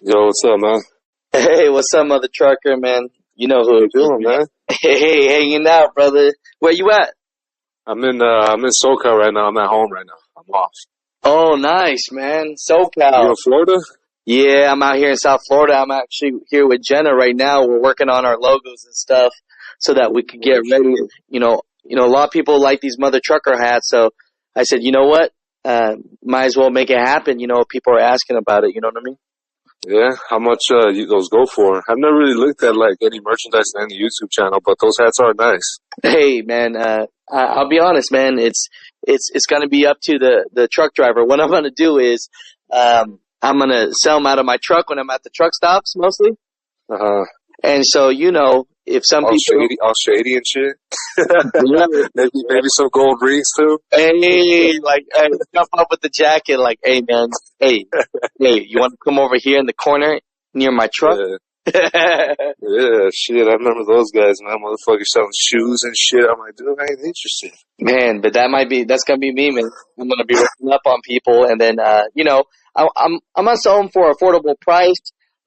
Yo, what's up, man? Hey, what's up, mother trucker, man? You know who How you it is, doing, man. man? Hey, hanging out, brother. Where you at? I'm in SoCal right now. I'm at home right now. I'm off. Oh, nice, man. You SoCal. in Florida? Yeah, I'm out here in South Florida. I'm actually here with Jenna right now. We're working on our logos and stuff so that we could get ready. A lot of people like these mother trucker hats, so I said, you know what? Might as well make it happen. People are asking about it. You know what I mean? Yeah. How much those go for? I've never really looked at like any merchandise on any YouTube channel, but those hats are nice. Hey, man, I'll be honest, man. It's gonna be up to the truck driver. What I'm gonna do is, I'm gonna sell them out of my truck when I'm at the truck stops, mostly. Uh huh. And so, if some people, All shady and shit. yeah, maybe some gold rings too. hey, like, hey, jump up with the jacket, like, hey, man, hey, you want to come over here in the corner near my truck? Yeah. Yeah, shit. I remember those guys, man. Motherfuckers selling shoes and shit. I'm like, dude, I ain't interested. Man, but that's gonna be me, man. I'm gonna be ripping up on people, and then I'm gonna sell them for affordable price.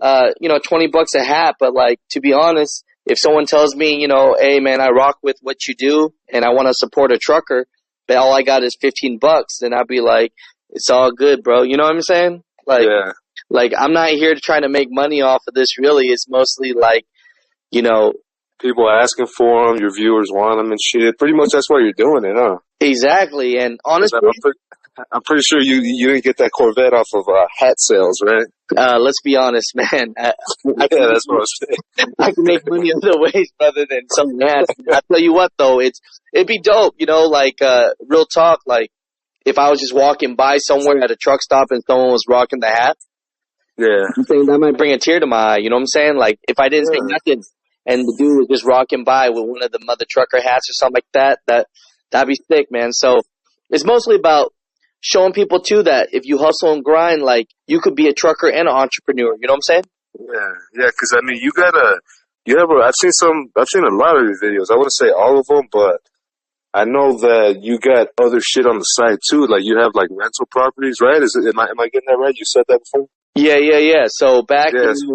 $20 a hat. But like, to be honest, if someone tells me, hey man, I rock with what you do, and I want to support a trucker, but all I got is $15, then I'd be like, it's all good, bro. You know what I'm saying? Like, Yeah. like I'm not here to try to make money off of this. Really, it's mostly like, you know, People asking for them, your viewers want them and shit. Pretty much that's why you're doing it, huh? exactly. And 'Cause honestly, I'm pretty sure you didn't get that Corvette off of hat sales, right? let's be honest, man. Yeah, that's what I was saying. I can make money other ways other than something hats. I tell you what, though, it'd be dope. Real talk. Like, if I was just walking by somewhere at a truck stop and someone was rocking the hat, Yeah. I'm saying that might bring a tear to my eye. You know what I'm saying? Like, if I didn't say Yeah. nothing and the dude was just rocking by with one of the mother trucker hats or something like that'd be sick, man. So it's mostly about showing people too that if you hustle and grind, like, you could be a trucker and an entrepreneur. You know what I'm saying? Yeah, because I mean, I've seen a lot of your videos. I wouldn't say all of them, but I know that you got other shit on the side too. Like you have like rental properties, right? Am I getting that right? You said that before? Yeah. So back Yes. in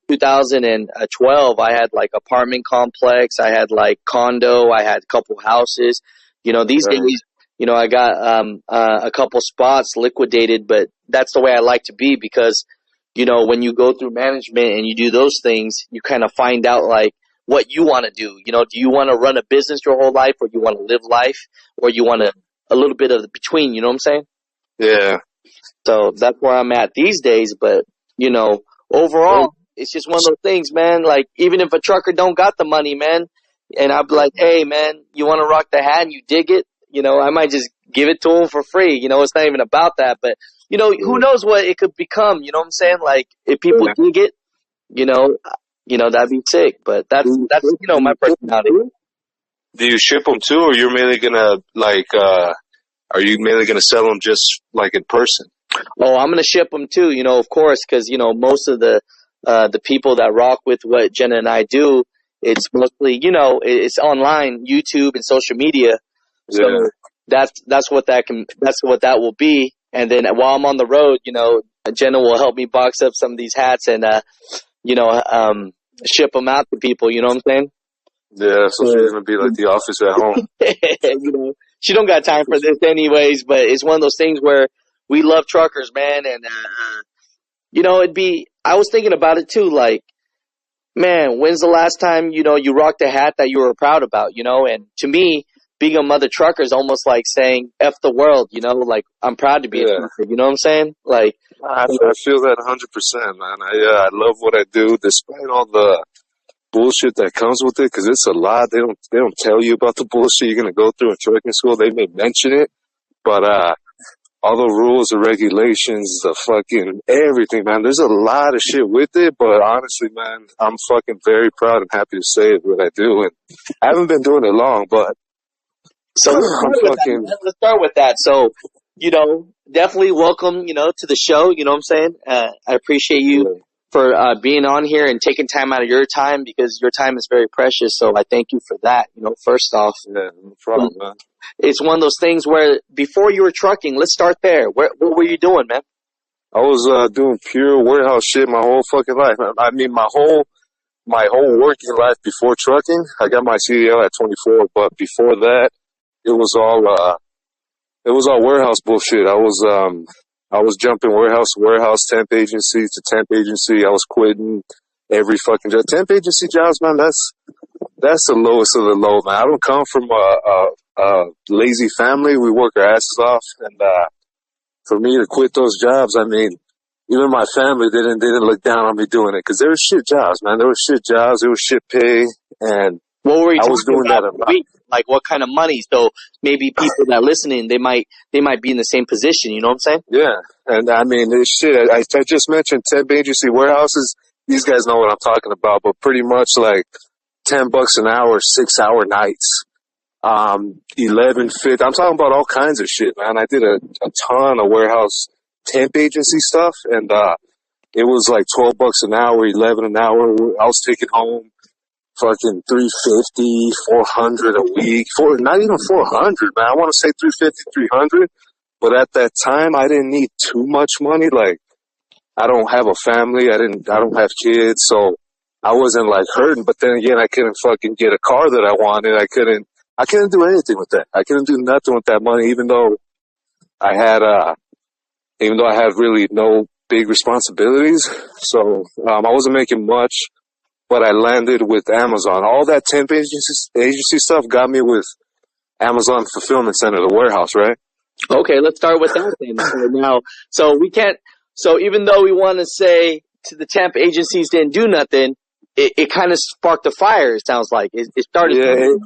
2012, I had like apartment complex, I had like condo, I had a couple houses. These Right. days, I got a couple spots liquidated, but that's the way I like to be because, when you go through management and you do those things, you kind of find out like what you want to do. Do you want to run a business your whole life, or you want to live life, or you want a little bit of the between? You know what I'm saying? Yeah. So that's where I'm at these days. But, overall, it's just one of those things, man. Like, even if a trucker don't got the money, man, and I'd be like, hey, man, you want to rock the hat and you dig it? I might just give it to him for free. It's not even about that. But, who knows what it could become? You know what I'm saying? Like, if people dig it, that'd be sick. But that's my personality. Do you ship them too, or you're mainly gonna are you mainly gonna sell them just like in person? Oh, I'm gonna ship them too, of course, because most of the people that rock with what Jenna and I do, it's mostly it's online, YouTube, and social media. So Yeah. that's what that will be. And then while I'm on the road, Jenna will help me box up some of these hats and ship them out to people. You know what I'm saying? Yeah, so she's gonna be like the office at home. She don't got time for this anyways, but it's one of those things where we love truckers, man. And, I was thinking about it too. Like, man, when's the last time, you rocked a hat that you were proud about, and to me, being a mother trucker is almost like saying F the world, like, I'm proud to be a trucker. You know what I'm saying? Like, I feel that 100%, man. I love what I do, despite all the bullshit that comes with it, because it's a lot. They don't tell you about the bullshit you're gonna go through in trucking school. They may mention it, but all the rules, the regulations, the fucking everything, man. There's a lot of shit with it, but honestly, man, I'm fucking very proud and happy to say what I do. And I haven't been doing it long, but so let's start with that. So, definitely welcome, to the show. You know what I'm saying? I appreciate you for being on here and taking time out of your time, because your time is very precious. So I thank you for that. First off, yeah, no problem, man. It's one of those things where before you were trucking, let's start there. What were you doing, man? I was doing pure warehouse shit my whole fucking life. I mean, my whole working life before trucking. I got my CDL at 24, but before that, it was all warehouse bullshit. I was jumping warehouse to warehouse, temp agency to temp agency. I was quitting every fucking job. Temp agency jobs, man, that's the lowest of the low, man. I don't come from a lazy family. We work our asses off, and for me to quit those jobs, I mean, even my family didn't look down on me doing it, because there were shit jobs, man. There were shit jobs. There was shit pay, and What were you I was doing that a lot. Like what kind of money? So maybe people that are listening, they might be in the same position. You know what I'm saying? Yeah, and I mean, this shit. I just mentioned temp agency warehouses. These guys know what I'm talking about, but pretty much like $10 an hour, 6-hour nights, 11, 50. I'm talking about all kinds of shit, man. I did a ton of warehouse temp agency stuff, and it was like $12 an hour, 11 an hour. I was taking home fucking 350, 400 a week. Not even 400, man. I want to say 350, 300. But at that time, I didn't need too much money. Like, I don't have a family. I don't have kids, so I wasn't like hurting. But then again, I couldn't fucking get a car that I wanted. I couldn't do anything with that. I couldn't do nothing with that money, even though I had really no big responsibilities. So, I wasn't making much, but I landed with Amazon. All that temp agency stuff got me with Amazon Fulfillment Center, the warehouse, right? Okay, let's start with that then. So even though we want to say to the temp agencies didn't do nothing, it kind of sparked a fire. It sounds like it started. Yeah,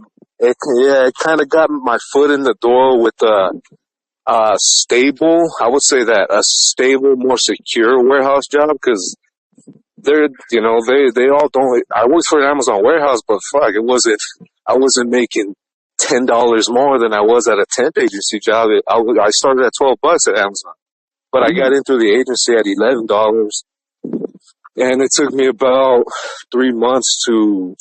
it kind of got my foot in the door with stable. I would say that a stable, more secure warehouse job, because they all don't. I worked for an Amazon warehouse, but fuck, I wasn't making $10 more than I was at a temp agency job. I started at $12 at Amazon, but I got in through the agency at $11, and it took me about 3 months to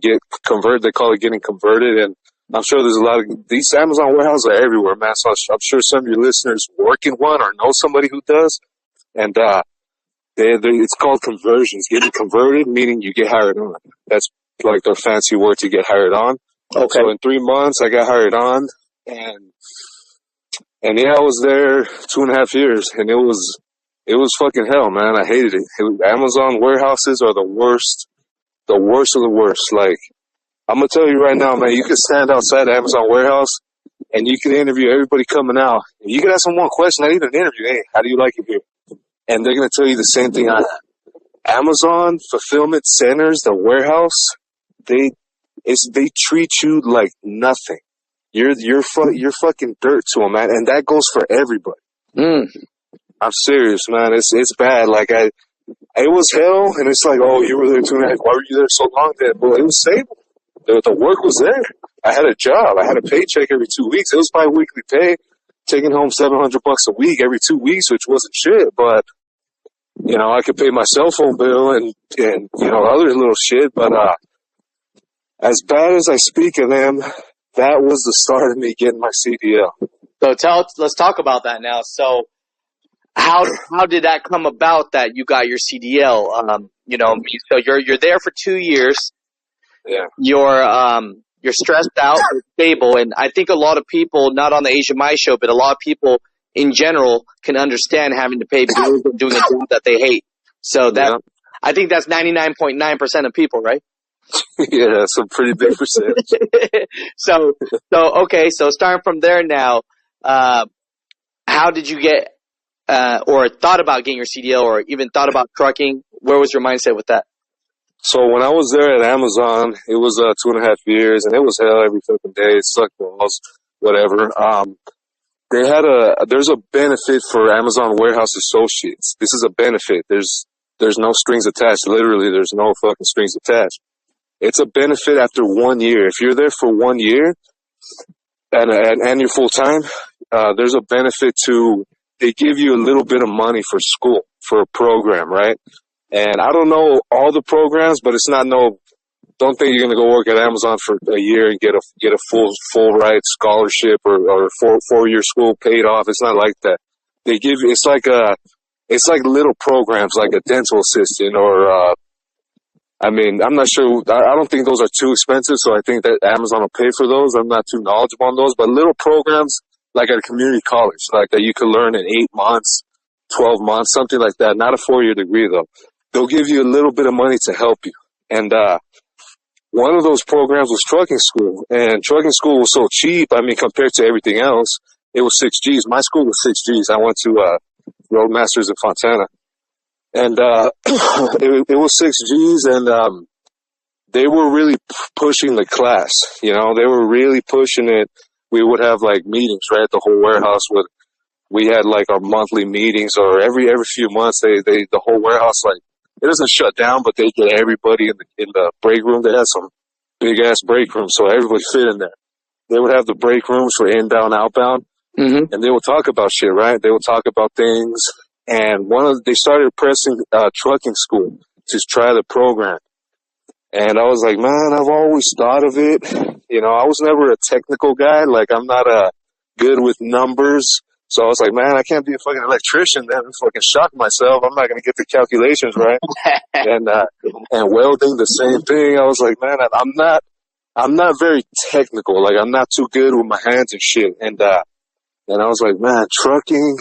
get converted. They call it getting converted, and I'm sure there's a lot of these Amazon warehouses are everywhere, man. So I'm sure some of your listeners work in one or know somebody who does, and it's called conversions. Getting converted, meaning you get hired on. That's like their fancy word to get hired on. Okay. So in 3 months, I got hired on, and yeah, I was there 2.5 years, and it was fucking hell, man. I hated it. Amazon warehouses are the worst of the worst. Like, I'm gonna tell you right now, man, you could stand outside the Amazon warehouse, and you could interview everybody coming out. You could ask them one question, not even an interview. Hey, how do you like it here? And they're gonna tell you the same thing I have. Amazon fulfillment centers, the warehouse, they treat you like nothing. You're fucking dirt to them, man, and that goes for everybody. I'm serious, man. It's bad. Like it was hell, and it's like, oh, you were there 2.5. Why were you there so long? Then, well, it was stable. The work was there. I had a job. I had a paycheck every 2 weeks. It was bi-weekly pay, taking home $700 a week every 2 weeks, which wasn't shit, but I could pay my cell phone bill and other little shit. But as bad as I speak of them, that was the start of me getting my CDL. So let's talk about that now. So how did that come about that you got your CDL? So you're there for 2 years. Yeah. You're stressed out, you're stable, and I think a lot of people, not on the Asia My Show, but a lot of people in general can understand having to pay bills and doing a job that they hate. So I think that's 99.9% of people, right? Yeah, that's a pretty big percentage. So starting from there now, how did you get or thought about getting your CDL or even thought about trucking? Where was your mindset with that? So when I was there at Amazon, it was 2.5 years, and it was hell every fucking day. It sucked balls, whatever. There's a benefit for Amazon warehouse associates. This is a benefit. There's no strings attached. Literally, there's no fucking strings attached. It's a benefit after 1 year. If you're there for 1 year and you're full time, there's a benefit they give you a little bit of money for school, for a program, right? And I don't know all the programs, but it's not don't think you're going to go work at Amazon for a year and get a full ride scholarship or 4-year school paid off. It's not like that. They give you, it's like it's like little programs like a dental assistant or, I mean, I'm not sure. I don't think those are too expensive, so I think that Amazon will pay for those. I'm not too knowledgeable on those, but little programs like at a community college, like that you could learn in 8 months, 12 months, something like that. Not a 4-year degree though. They'll give you a little bit of money to help you. And, one of those programs was trucking school, and trucking school was so cheap. I mean, compared to everything else, it was 6 Gs. My school was 6 Gs. I went to, Roadmasters in Fontana. And it was 6 Gs, and they were really pushing the class. You know, they were really pushing it. We would have like meetings right at the whole warehouse. We had like our monthly meetings, or every few months. The whole warehouse, like, it doesn't shut down, but they get everybody in the break room. They had some big ass break rooms, so everybody fit in there. They would have the break rooms for inbound, outbound, and they would talk about shit. Right? They would talk about things. And they started pressing trucking school to try the program. And I was like, man, I've always thought of it. You know, I was never a technical guy. Like, I'm not good with numbers. So I was like, man, I can't be a fucking electrician then and fucking shock myself. I'm not going to get the calculations right. And welding, the same thing. I was like, man, I'm not very technical. Like, I'm not too good with my hands and shit. And I was like, man, trucking.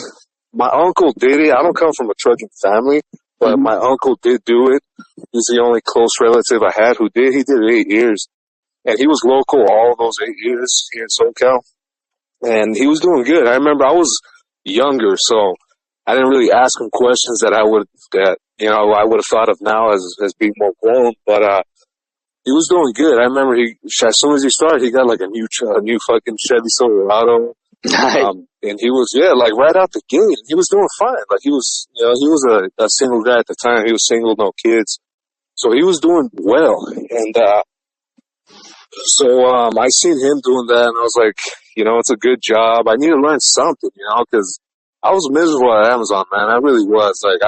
My uncle did it. I don't come from a trucking family, but my uncle did do it. He's the only close relative I had who did. He did it 8 years. And he was local all those 8 years here in SoCal. And he was doing good. I remember I was younger, so I didn't really ask him questions that I would have thought of now as being more grown. But he was doing good. I remember as soon as he started, he got like a new fucking Chevy Silverado. And he was, like right out the gate, he was doing fine. Like he was a single guy at the time. He was single, no kids. So he was doing well. And, I seen him doing that and I was like, it's a good job. I need to learn something, cause I was miserable at Amazon, man. I really was. Like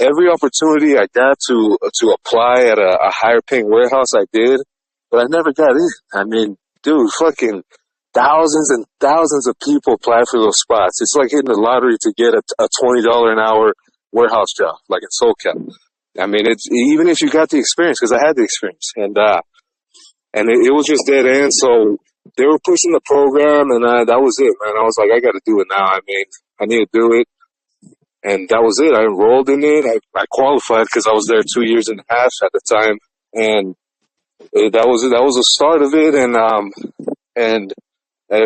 every opportunity I got to apply at a higher paying warehouse, I did, but I never got in. I mean, dude, fucking thousands and thousands of people apply for those spots. It's like hitting the lottery to get a $20 an hour warehouse job, like in SoCal. I mean, it's even if you got the experience, because I had the experience, and it was just dead end. So they were pushing the program, and that was it, man. I was like, I got to do it now. I mean, I need to do it, and that was it. I enrolled in it. I qualified because I was there 2 years and a half at the time, and that was it. That was the start of it, and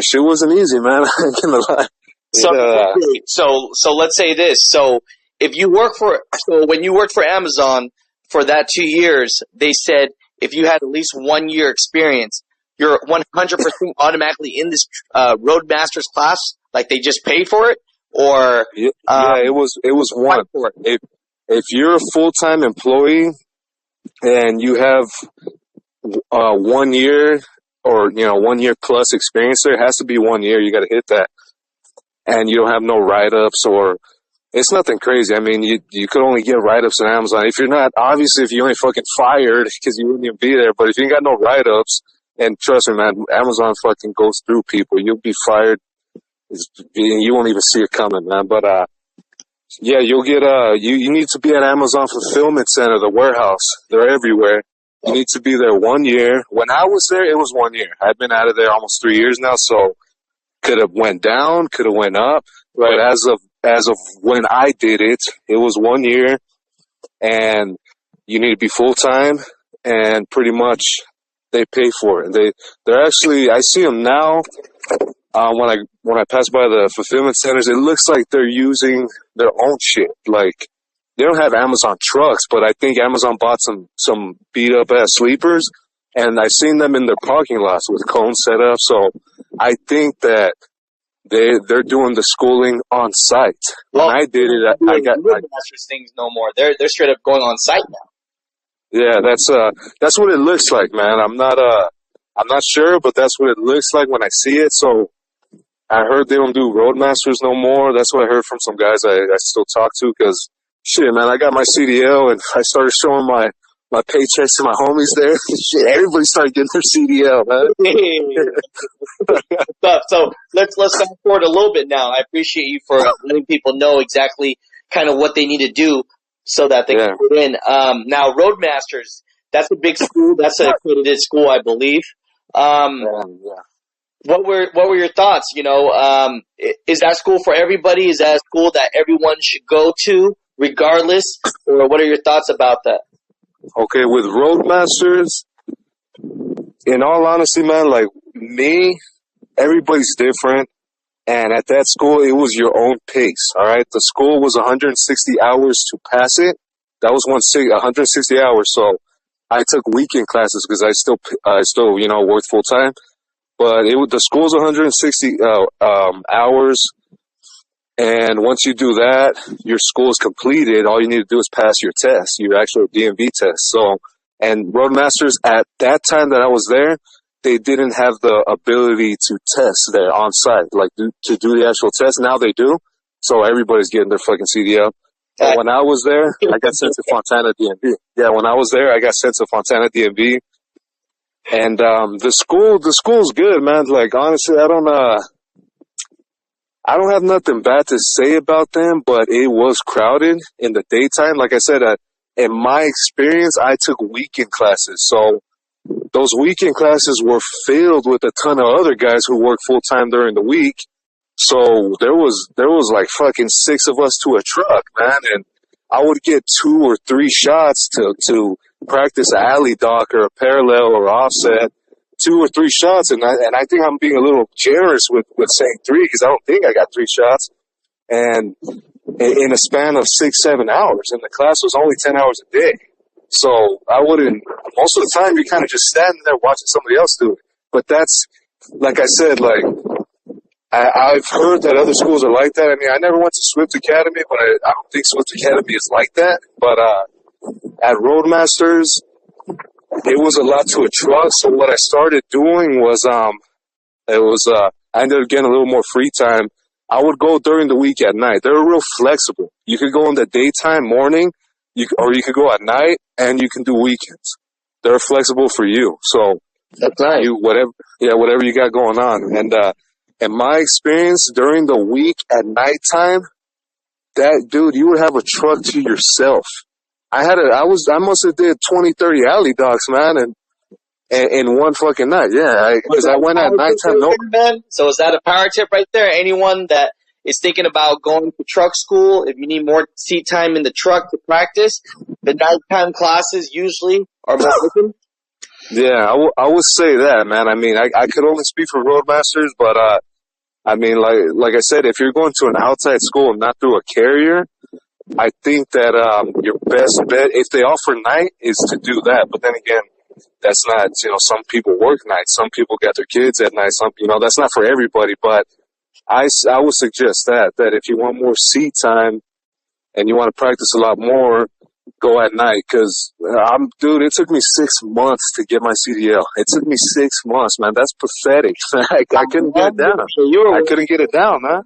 shit wasn't easy, man. I ain't gonna lie. So let's say this. So when you worked for Amazon for that 2 years, they said if you had at least 1 year experience, you're 100% automatically in this Roadmasters class. Like they just paid for it, or it was one. If you're a full-time employee and you have 1 year. Or, 1 year plus experience there, it has to be 1 year. You got to hit that. And you don't have no write-ups or it's nothing crazy. I mean, you could only get write-ups on Amazon. If you're not, obviously, if you ain't fucking fired because you wouldn't even be there. But if you ain't got no write-ups, and trust me, man, Amazon fucking goes through people. You'll be fired. You won't even see it coming, man. But, you'll get, you need to be at Amazon Fulfillment Center, the warehouse. They're everywhere. You need to be there 1 year. When I was there, it was 1 year. I've been out of there almost 3 years now, so could have went down, could have went up. Right. But as of when I did it, it was 1 year, and you need to be full time, and pretty much they pay for it. They're actually, I see them now. When I pass by the fulfillment centers, it looks like they're using their own shit, like. They don't have Amazon trucks, but I think Amazon bought some beat up ass sleepers, and I've seen them in their parking lots with cones set up. So I think that they're doing the schooling on site. When I did it, I got Roadmasters things no more. They're straight up going on site now. Yeah, that's what it looks like, man. I'm not sure, but that's what it looks like when I see it. So I heard they don't do Roadmasters no more. That's what I heard from some guys I still talk to, because. Shit, man, I got my CDL, and I started showing my paychecks to my homies there. Shit, everybody started getting their CDL, man. So let's fast forward a little bit now. I appreciate you for letting people know exactly, kind of what they need to do so that they can get in. Now, Roadmasters, that's a big school. That's an accredited school, I believe. What were your thoughts? You know, is that school for everybody? Is that a school that everyone should go to, regardless? Or what are your thoughts about that? Okay, with Roadmasters, in all honesty, man, like me, everybody's different. And at that school, it was your own pace, all right? The school was 160 hours to pass it. That was 160 hours. So I took weekend classes because I still, you know, worked full time. But the school's 160 hours. And once you do that, your school is completed. All you need to do is pass your test, your actual DMV test. So, and Roadmasters, at that time that I was there, they didn't have the ability to test there on site, like to do the actual test. Now they do. So everybody's getting their fucking CDL. But when I was there, I got sent to Fontana DMV. Yeah, when I was there, I got sent to Fontana DMV. And the school's good, man. Like, honestly, I don't have nothing bad to say about them, but it was crowded in the daytime. Like I said, in my experience, I took weekend classes. So those weekend classes were filled with a ton of other guys who work full time during the week. So there was like fucking 6 of us to a truck, man. And I would get 2 or 3 shots to practice an alley dock or a parallel or offset. 2 or 3 shots, and I think I'm being a little generous with saying 3 because I don't think I got 3 shots, and in a span of 6-7 hours, and the class was only 10 hours a day. So I wouldn't. Most of the time, you're kind of just standing there watching somebody else do it. But that's, like I said, like I've heard that other schools are like that. I mean, I never went to Swift Academy, but I don't think Swift Academy is like that. But at Roadmasters, it was a lot to a truck, so what I started doing was, I ended up getting a little more free time. I would go during the week at night. They're real flexible. You could go in the daytime, morning, or you could go at night, and you can do weekends. They're flexible for you. So, that's nice. Whatever you got going on. And, in my experience, during the week at nighttime, you would have a truck to yourself. I must have did 20, 30 alley docks, man, and in one fucking night. Yeah, because I went at nighttime. So is that a power tip right there? Anyone that is thinking about going to truck school, if you need more seat time in the truck to practice, the nighttime classes usually are more open. Yeah, I would say that, man. I mean, I could only speak for Roadmasters, but I mean, like I said, if you're going to an outside school and not through a carrier, I think that your best bet, if they offer night, is to do that. But then again, that's not, you know, some people work nights. Some people got their kids at night. Some, you know, that's not for everybody. But I would suggest that if you want more seat time and you want to practice a lot more, go at night. Because, dude, it took me 6 months to get my CDL. It took me 6 months, man. That's pathetic. I couldn't get it down. I couldn't get it down, man.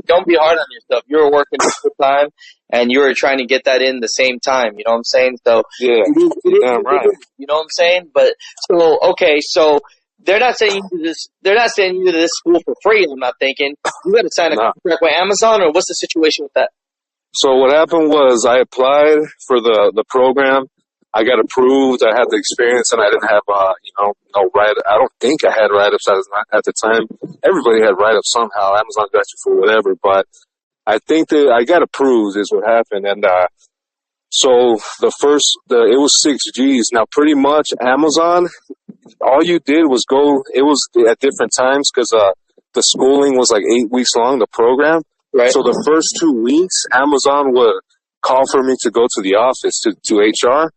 Don't be hard on yourself. You were working full time, and you were trying to get that in the same time. You know what I'm saying? So yeah, right. You know what I'm saying? But so okay, so they're not sending you to this. They're not sending you to this school for free. I'm not thinking you got to sign a contract with Amazon, or what's the situation with that? So what happened was I applied for the program. I got approved. I had the experience, and I didn't have, no write. I don't think I had write-ups at the time. Everybody had write-ups somehow. Amazon got you for whatever, but I think that I got approved is what happened. And so it was 6 Gs. Now, pretty much Amazon, all you did was go. It was at different times because the schooling was like 8 weeks long, the program. Right. So the first 2 weeks, Amazon would call for me to go to the office to HR.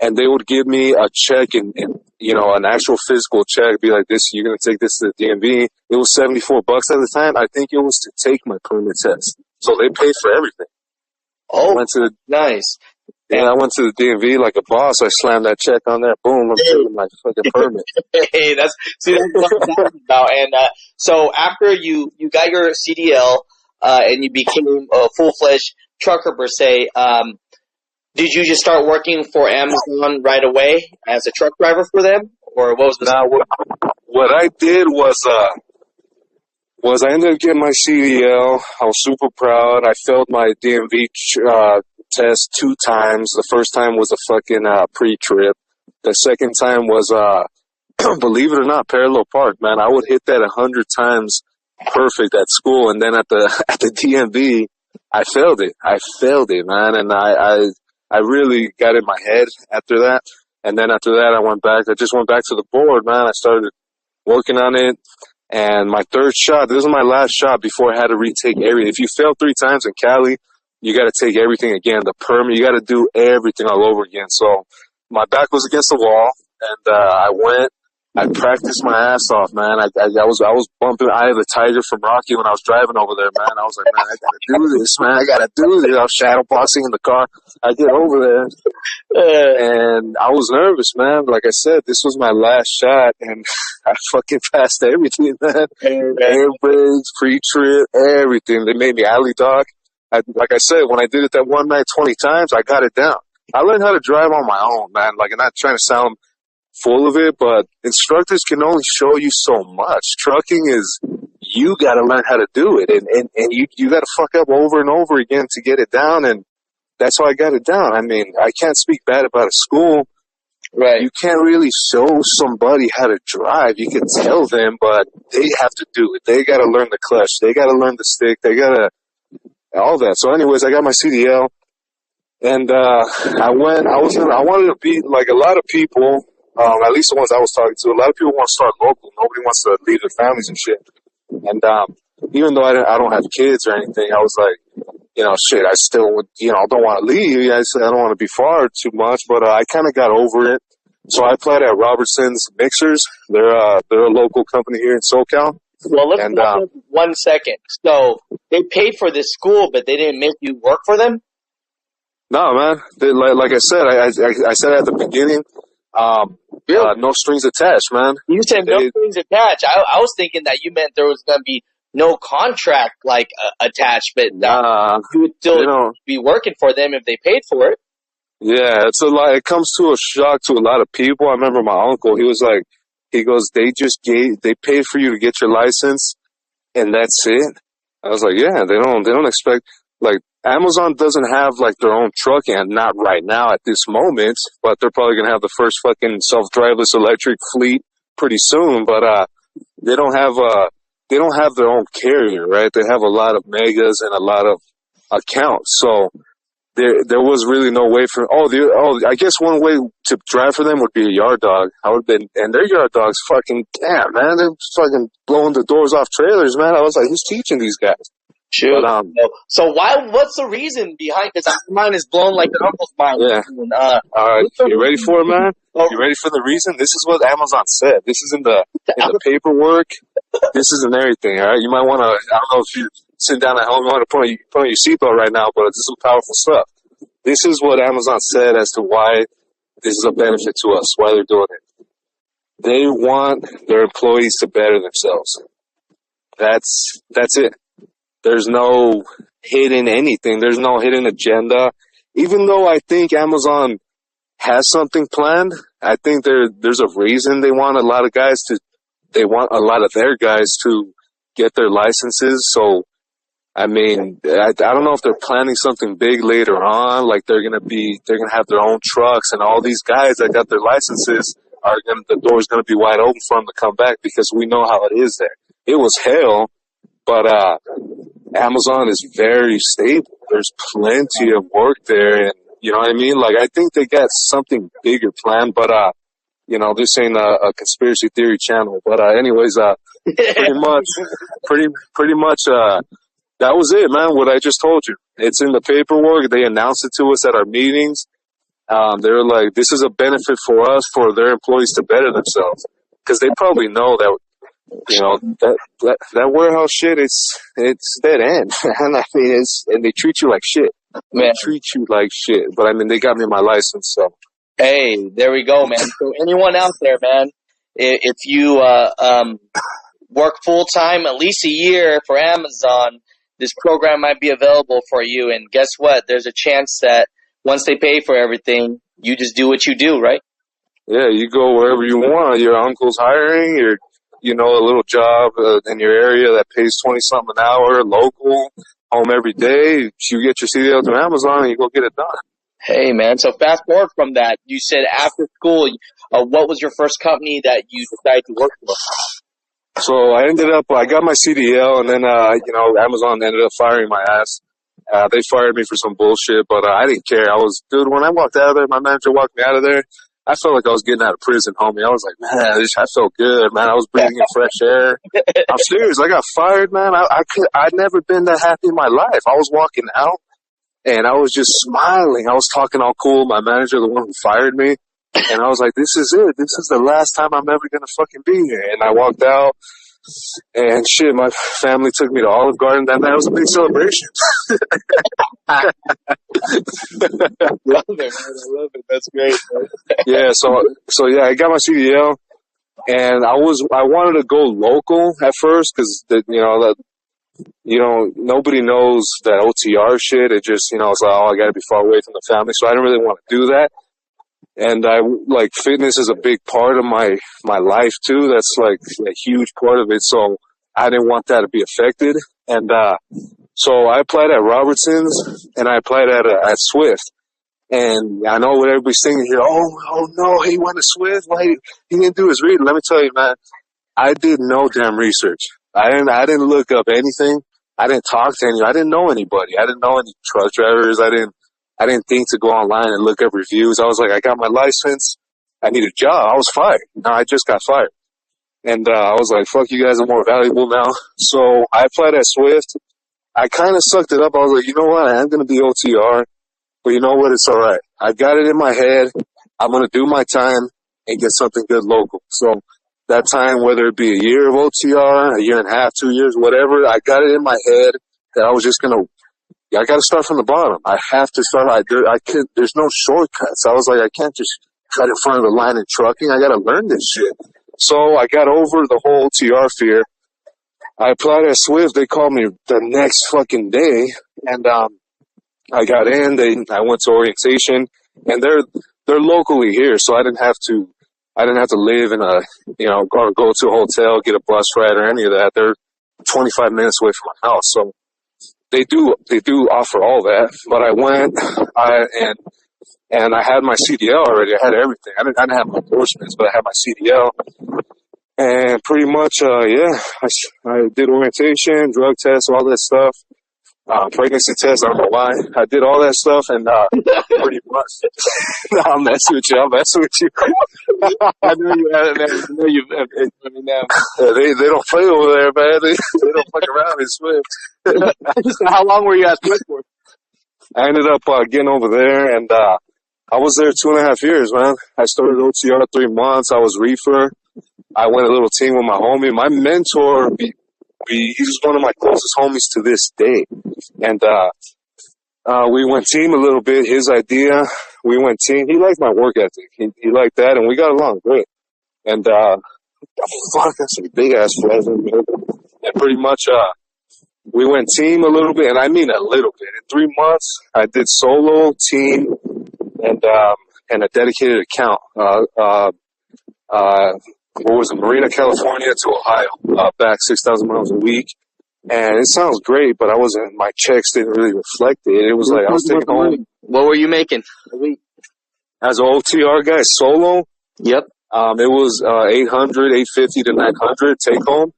And they would give me a check and, you know, an actual physical check, be like, this, you're going to take this to the DMV. It was $74 at the time. I think it was to take my permit test. So they paid for everything. Oh, nice. Yeah, I went to the DMV like a boss. I slammed that check on there. Boom, I'm taking my fucking permit. Hey, that's what I'm talking about. And, so after you got your CDL, and you became a full-fledged trucker per se, did you just start working for Amazon right away as a truck driver for them, or what was the? Now, what I did was was I ended up getting my CDL. I was super proud. I failed my DMV test 2 times. The first time was a fucking pre-trip. The second time was, believe it or not, parallel park. Man, I would hit that 100 times perfect at school, and then at the at the DMV, I failed it. I failed it, man, and I really got in my head after that. And then after that, I went back. I just went back to the board, man. I started working on it. And my third shot, this was my last shot before I had to retake everything. If you fail 3 times in Cali, you got to take everything again. The permit, you got to do everything all over again. So my back was against the wall, and I went. I practiced my ass off, man. I was bumping Eye of the Tiger from Rocky when I was driving over there, man. I was like, man, I gotta do this, man. I gotta do this. I was shadowboxing in the car. I get over there, and I was nervous, man. Like I said, this was my last shot, and I fucking passed everything, man. Air brakes, pre-trip, everything. They made me alley dog. Like I said, when I did it that one night 20 times, I got it down. I learned how to drive on my own, man. Like, I'm not trying to sound full of it, but instructors can only show you so much. Trucking is, you got to learn how to do it, and you got to fuck up over and over again to get it down, and that's how I got it down. I mean, I can't speak bad about a school. Right. You can't really show somebody how to drive. You can tell them, but they have to do it. They got to learn the clutch. They got to learn the stick. They got to, all that. So anyways, I got my CDL, and I wanted to be like a lot of people. At least the ones I was talking to, a lot of people want to start local. Nobody wants to leave their families and shit. And even though I don't have kids or anything, I was like, shit, I still would, don't want to leave. I said I don't want to be far too much, but I kind of got over it. So I applied at Robertson's Mixers. They're a local company here in SoCal. Well, let's back up 1 second. So they paid for this school, but they didn't make you work for them? No, man. Like I said, I said at the beginning, no strings attached, man. You said no strings attached. I was thinking that you meant there was going to be no contract attached, but you would still be working for them if they paid for it. Yeah, it's a lot. It comes to a shock to a lot of people. I remember my uncle. He was like, he goes, they paid for you to get your license, and that's it. I was like, yeah, they don't expect, like, Amazon doesn't have like their own trucking, and not right now at this moment, but they're probably gonna have the first fucking self-driveless electric fleet pretty soon. But they don't have their own carrier, right? They have a lot of megas and a lot of accounts, so there was really no way for. I guess one way to drive for them would be a yard dog. I would have been, and their yard dogs fucking damn, man, they're fucking blowing the doors off trailers, man. I was like, who's teaching these guys? Sure. But, so what's the reason behind, because mine is blown like an uncle's mind. Yeah. All right. You ready for it, man? You ready for the reason? This is what Amazon said. This is in the paperwork. This is in everything, all right? You might want to, I don't know if you sit down at home, you want to put on your seatbelt right now, but this is some powerful stuff. This is what Amazon said as to why this is a benefit to us, why they're doing it. They want their employees to better themselves. That's it. There's no hidden anything. There's no hidden agenda. Even though I think Amazon has something planned, I think there's a reason they want a lot of their guys to get their licenses. So, I mean, I don't know if they're planning something big later on, like they're gonna have their own trucks, and all these guys that got their licenses the door's gonna be wide open for them to come back, because we know how it is there. It was hell, but Amazon is very stable. There's plenty of work there, and you know what I mean? Like, I think they got something bigger planned, but this ain't a conspiracy theory channel. But anyways, pretty much that was it, man. What I just told you. It's in the paperwork. They announced it to us at our meetings. They were like, this is a benefit for us, for their employees to better themselves, because they probably know that. That warehouse shit, it's dead end, man. I mean, and they treat you like shit. They treat you like shit. But I mean, they got me my license, so. Hey, there we go, man. So anyone out there, man, if you work full time, at least a year for Amazon, this program might be available for you. And guess what? There's a chance that once they pay for everything, you just do what you do, right? Yeah, you go wherever you want. Your uncle's hiring, a little job in your area that pays 20 something an hour, local, home every day. You get your CDL through Amazon and you go get it done. Hey, man. So fast forward from that. You said after school, what was your first company that you decided to work for? So I got my CDL, and then, Amazon ended up firing my ass. They fired me for some bullshit, but I didn't care. Dude, when I walked out of there, my manager walked me out of there, I felt like I was getting out of prison, homie. I was like, man, I felt good, man. I was breathing in fresh air. I'm serious. I got fired, man. I'd never been that happy in my life. I was walking out, and I was just smiling. I was talking all cool. My manager, the one who fired me, and I was like, this is it. This is the last time I'm ever going to fucking be here. And I walked out, and shit, my family took me to Olive Garden. That was a big celebration. Love it, man. I love it. That's great, man. Yeah, so yeah, I got my CDL, and I wanted to go local at first because nobody knows that OTR shit. It just, it's like, I gotta be far away from the family, so I didn't really want to do that. And fitness is a big part of my life too. That's like a huge part of it. So I didn't want that to be affected. And, so I applied at Robertson's and I applied at Swift. And I know what everybody's thinking here. Oh no, he went to Swift. Why he didn't do his reading? Let me tell you, man, I did no damn research. I didn't look up anything. I didn't talk to anyone. I didn't know anybody. I didn't know any truck drivers. I didn't think to go online and look up reviews. I was like, I got my license. I need a job. I was fired. No, I just got fired. And I was like, fuck, you guys are more valuable now. So I applied at Swift. I kind of sucked it up. I was like, you know what? I am going to be OTR. But you know what? It's all right. I got it in my head. I'm going to do my time and get something good local. So that time, whether it be a year of OTR, a year and a half, 2 years, whatever, I got it in my head that I was just going to, I got to start from the bottom. I have to start. There's no shortcuts. I was like, I can't just cut in front of the line in trucking. I got to learn this shit. So I got over the whole OTR fear. I applied at Swift. They called me the next fucking day, and I got in. I went to orientation, and they're locally here, so I didn't have to live in or go to a hotel, get a bus ride or any of that. They're 25 minutes away from my house, so they do offer all that. But I went, and I had my CDL already. I had everything. I didn't have my endorsements, but I had my CDL. And pretty much, I did orientation, drug tests, all that stuff. Pregnancy test, I don't know why. I did all that stuff, and pretty much. No, I'm messing with you. I know you have it, man. I know you've I mean, they don't play over there, man. They don't fuck around in Swift. So how long were you at Swift for? I ended up getting over there, and I was there 2.5 years, man. I started OTR 3 months. I was reefer. I went a little team with my homie. My mentor, he's one of my closest homies to this day. And we went team a little bit. His idea, we went team. He liked my work ethic. He liked that, and we got along great. And fuck, that's a big ass present, man. And pretty much we went team a little bit, and I mean a little bit. In 3 months, I did solo, team, and a dedicated account. What was it, Marina, California to Ohio, back 6,000 miles a week. And it sounds great, but my checks didn't really reflect it. It was like I was taking home. What were you making a week? As an OTR guy, solo? Yep. It was 800, 850 to 900 take home.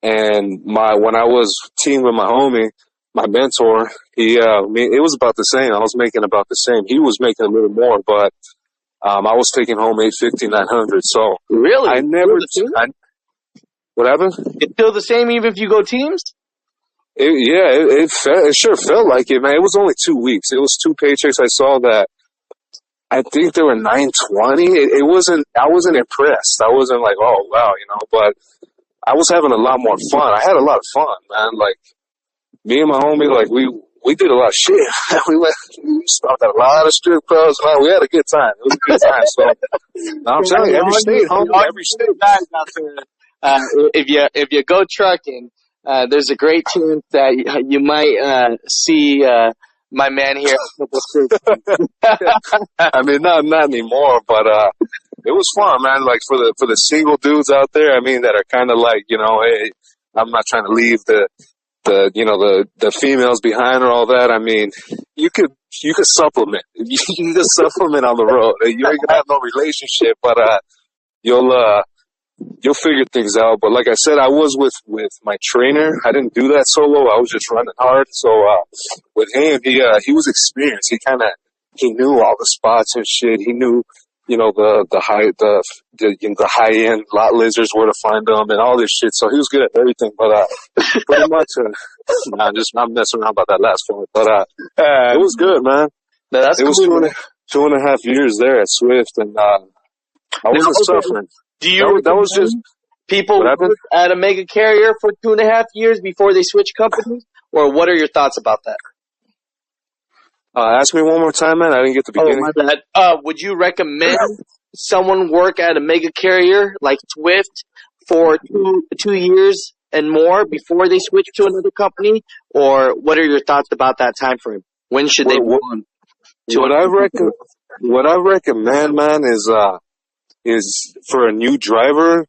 And when I was teamed with my homie, my mentor, it was about the same. I was making about the same. He was making a little more, but I was taking home 850, 900. So really, I never. What happened? It's still the same even if you go teams. It sure felt like it, man. It was only 2 weeks. It was 2 paychecks. I saw that. I think they were 920. It wasn't. I wasn't impressed. I wasn't like, oh wow, But I was having a lot more fun. I had a lot of fun, man. Like me and my homie, like we did a lot of shit. We stopped at a lot of strip clubs, man. We had a good time. It was a good time. So I'm telling you, every state, homie, every state. Guys out there, if you go trucking, there's a great chance that you might see my man here. I mean, not anymore, but it was fun, man. Like for the single dudes out there, I mean, that are kind of like, hey, I'm not trying to leave the females behind or all that. I mean, you could supplement. You could supplement on the road. You ain't gonna have no relationship, but you'll figure things out. But like I said, I was with my trainer. I didn't do that solo. I was just running hard. So with him, he was experienced. He knew all the spots and shit. He knew, the high end lot lizards, where to find them and all this shit. So he was good at everything. But pretty much, I'm messing around about that last one. But it was good, man. No, that's it was cool, 2.5 years there at Swift, and I wasn't suffering. Do you that was just people work at a mega carrier for 2.5 years before they switch companies, or what are your thoughts about that? Ask me one more time, man. I didn't get the beginning. Oh, my bad. Would you recommend someone work at a mega carrier like Swift for 2 years and more before they switch to another company, or what are your thoughts about that time frame? When should they move on? What I recommend, man, is for a new driver,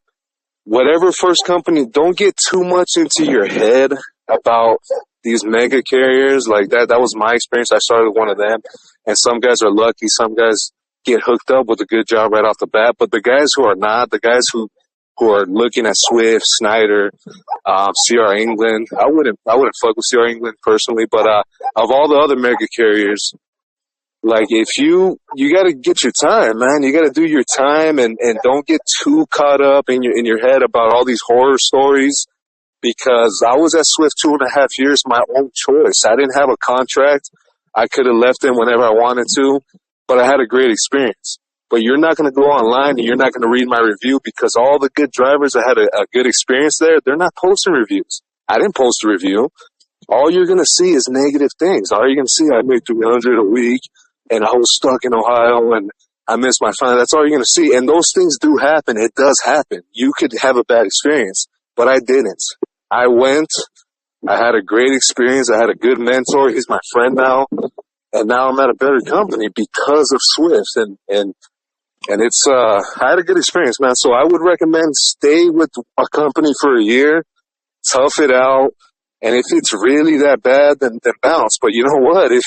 whatever first company, don't get too much into your head about these mega carriers like that. That was my experience. I started with one of them, and some guys are lucky. Some guys get hooked up with a good job right off the bat. But the guys who are not, the guys who are looking at Swift, Snyder, CR England, I wouldn't fuck with CR England personally. But of all the other mega carriers, like, if you gotta get your time, man. You gotta do your time and don't get too caught up in your head about all these horror stories, because I was at Swift 2.5 years, my own choice. I didn't have a contract. I could have left them whenever I wanted to, but I had a great experience. But you're not gonna go online and you're not gonna read my review, because all the good drivers that had a good experience there, they're not posting reviews. I didn't post a review. All you're gonna see is negative things. All you're gonna see, I made $300 a week, and I was stuck in Ohio, and I missed my final. That's all you're going to see. And those things do happen. It does happen. You could have a bad experience, but I didn't. I went. I had a great experience. I had a good mentor. He's my friend now. And now I'm at a better company because of Swift. And it's, I had a good experience, man. So I would recommend stay with a company for a year, tough it out. And if it's really that bad, then bounce. But you know what? If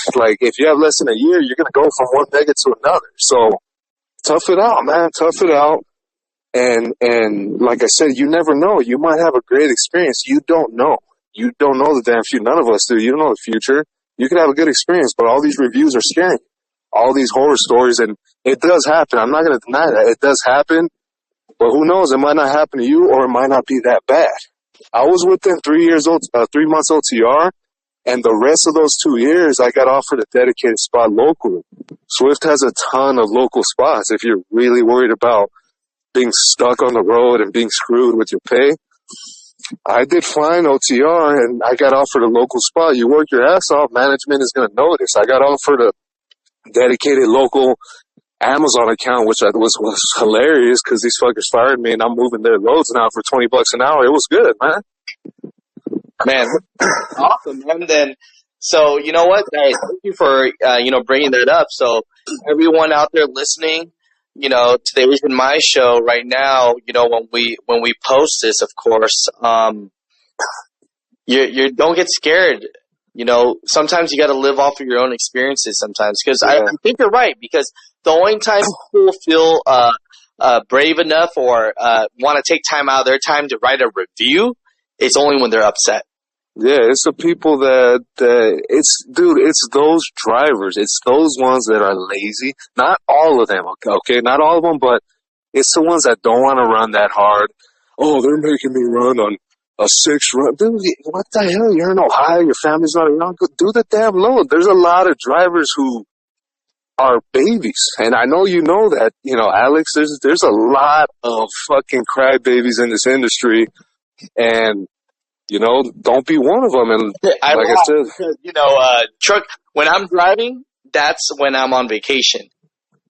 you have less than a year, you're going to go from one mega to another. So tough it out, man. Tough it out. And like I said, you never know. You might have a great experience. You don't know. You don't know the damn future. None of us do. You don't know the future. You could have a good experience, but all these reviews are scary. All these horror stories, and it does happen. I'm not going to deny that. It does happen. But who knows? It might not happen to you, or it might not be that bad. I was within 3 months OTR, and the rest of those 2 years, I got offered a dedicated spot locally. Swift has a ton of local spots. If you're really worried about being stuck on the road and being screwed with your pay, I did fine OTR, and I got offered a local spot. You work your ass off, management is going to notice. I got offered a dedicated local Amazon account, which was hilarious, because these fuckers fired me, and I'm moving their loads now for $20 an hour. It was good, man. Man, awesome, man. Then, so you know what? Hey, thank you for bringing that up. So everyone out there listening, today's in my show right now. When we post this, of course, you don't get scared. Sometimes you got to live off of your own experiences sometimes, because I think you're right, because the only time people feel brave enough or want to take time out of their time to write a review, it's only when they're upset. Yeah, it's the people it's those drivers. It's those ones that are lazy. Not all of them, okay? Not all of them, but it's the ones that don't want to run that hard. Oh, they're making me run on a 6 run. Dude, what the hell? You're in Ohio. Your family's not around. Go do the damn load. There's a lot of drivers who are babies. And I know you know that, Alex, there's a lot of fucking crybabies in this industry. And, don't be one of them. And I said, truck, when I'm driving, that's when I'm on vacation.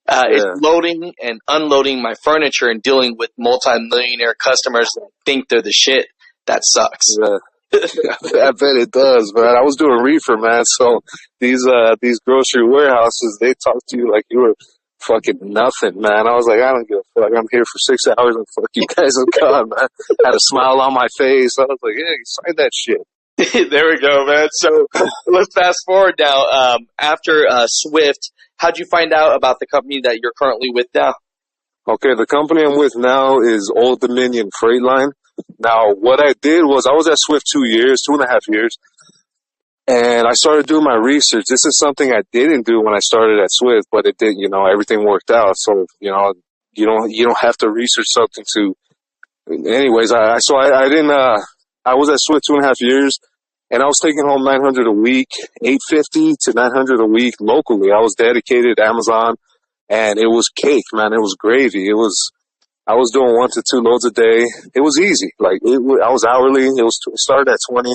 It's loading and unloading my furniture and dealing with multi-millionaire customers that think they're the shit. That sucks. Yeah. I bet it does, man. I was doing reefer, man. So these grocery warehouses, they talk to you like you were fucking nothing, man. I was like, I don't give a fuck. I'm here for 6 hours and fuck you guys, I'm gone, man. Had a smile on my face. I was like, yeah, sign that shit. There we go, man. So let's fast forward now. After Swift, how'd you find out about the company that you're currently with now? Okay, the company I'm with now is Old Dominion Freight Line. Now, what I did was I was at Swift 2 years, 2.5 years, and I started doing my research. This is something I didn't do when I started at Swift, but it did, everything worked out. So, you don't have to research something to, anyways, I was at Swift 2.5 years, and I was taking home $900 a week, $850 to $900 a week locally. I was dedicated to Amazon, and it was cake, man. It was gravy. I was doing 1 to 2 loads a day. It was easy. I was hourly. It started at 20,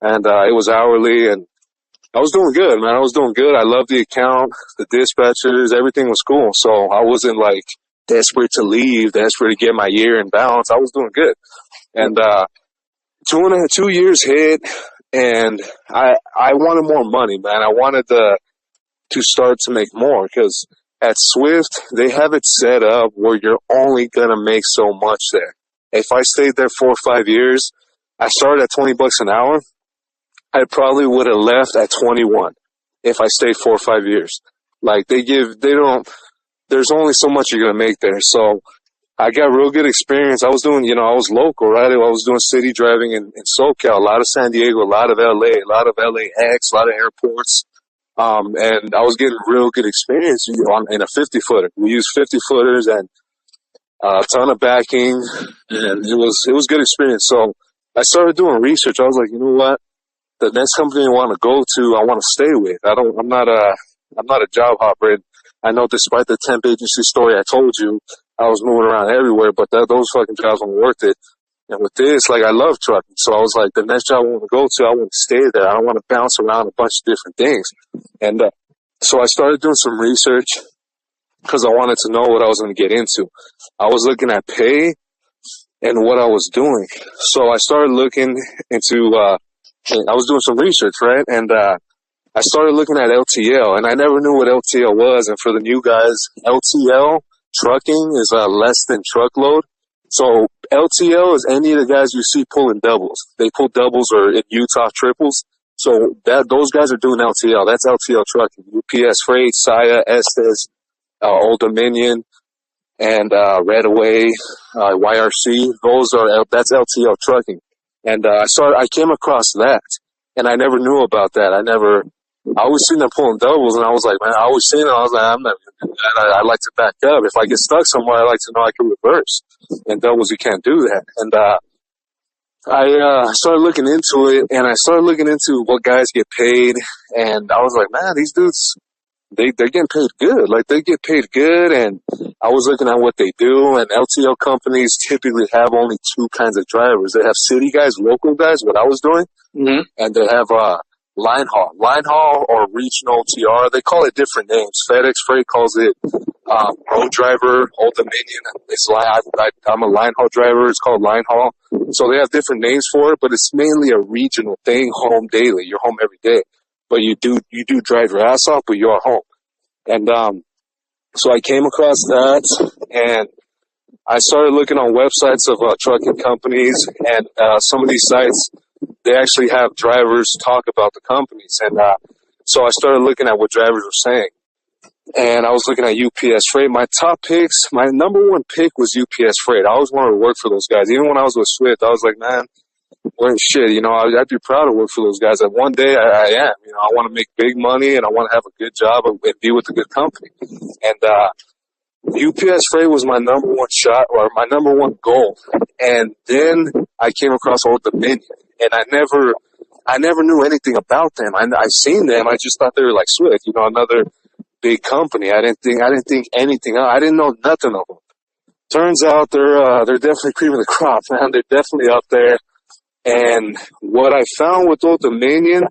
and it was hourly, and I was doing good, man. I was doing good. I loved the account, the dispatchers, everything was cool. So I wasn't like desperate to leave, desperate to get my year in balance. I was doing good. And 2 years hit, and I wanted more money, man. I wanted to start to make more, because at Swift, they have it set up where you're only going to make so much there. If I stayed there 4 or 5 years, I started at $20 an hour. I probably would have left at 21 if I stayed 4 or 5 years. Like there's only so much you're going to make there. So I got real good experience. I was doing, I was local, right? I was doing city driving in SoCal, a lot of San Diego, a lot of LA, a lot of LAX, a lot of airports. And I was getting real good experience in a 50-footer. We used 50-footers and a ton of backing, and it was good experience. So I started doing research. I was like, you know what? The next company I want to go to, I want to stay with. I'm not a job hopper. And I know despite the temp agency story I told you, I was moving around everywhere, but those fucking jobs weren't worth it. And with this, I love trucking. So I was like, the next job I want to go to, I want to stay there. I don't want to bounce around a bunch of different things. And so I started doing some research because I wanted to know what I was going to get into. I was looking at pay and what I was doing. So I started looking into, I was doing some research, right? And I started looking at LTL, and I never knew what LTL was. And for the new guys, LTL trucking is less than truckload. So LTL is any of the guys you see pulling doubles. They pull doubles or in Utah triples. So those guys are doing LTL. That's LTL trucking. UPS Freight, Saia, Estes, Old Dominion, and Redaway, YRC. That's LTL trucking. And I came across that, and I never knew about that. I always seen them pulling doubles, and I was like, man, I always seen it. I was like, I'm never gonna do that. I like to back up. If I get stuck somewhere, I like to know I can reverse. And doubles, you can't do that. And I started looking into it, and I started looking into what guys get paid, and I was like, man, these dudes, they're getting paid good. They get paid good, and I was looking at what they do, and LTL companies typically have only 2 kinds of drivers. They have city guys, local guys, what I was doing, and they have line haul or regional TR. They call it different names. FedEx Freight calls it road driver. Old Dominion, I'm a line haul driver. It's called line haul. So they have different names for it, but it's mainly a regional thing. Home daily. You're home every day, but you do drive your ass off, but you are home. And so I came across that, and I started looking on websites of trucking companies, and some of these sites, they actually have drivers talk about the companies. And so I started looking at what drivers were saying. And I was looking at UPS Freight. My top picks, my number 1 pick was UPS Freight. I always wanted to work for those guys. Even when I was with Swift, I was like, man, well, shit, I'd be proud to work for those guys. And one day I am. I want to make big money, and I want to have a good job and be with a good company. And UPS Freight was my number 1 shot, or my number 1 goal. And then I came across Old Dominion, and I never knew anything about them. I seen them. I just thought they were like Swift, another big company. I didn't think anything. I didn't know nothing of them. Turns out they're definitely cream of the crop, man. They're definitely up there. And what I found with Old Dominion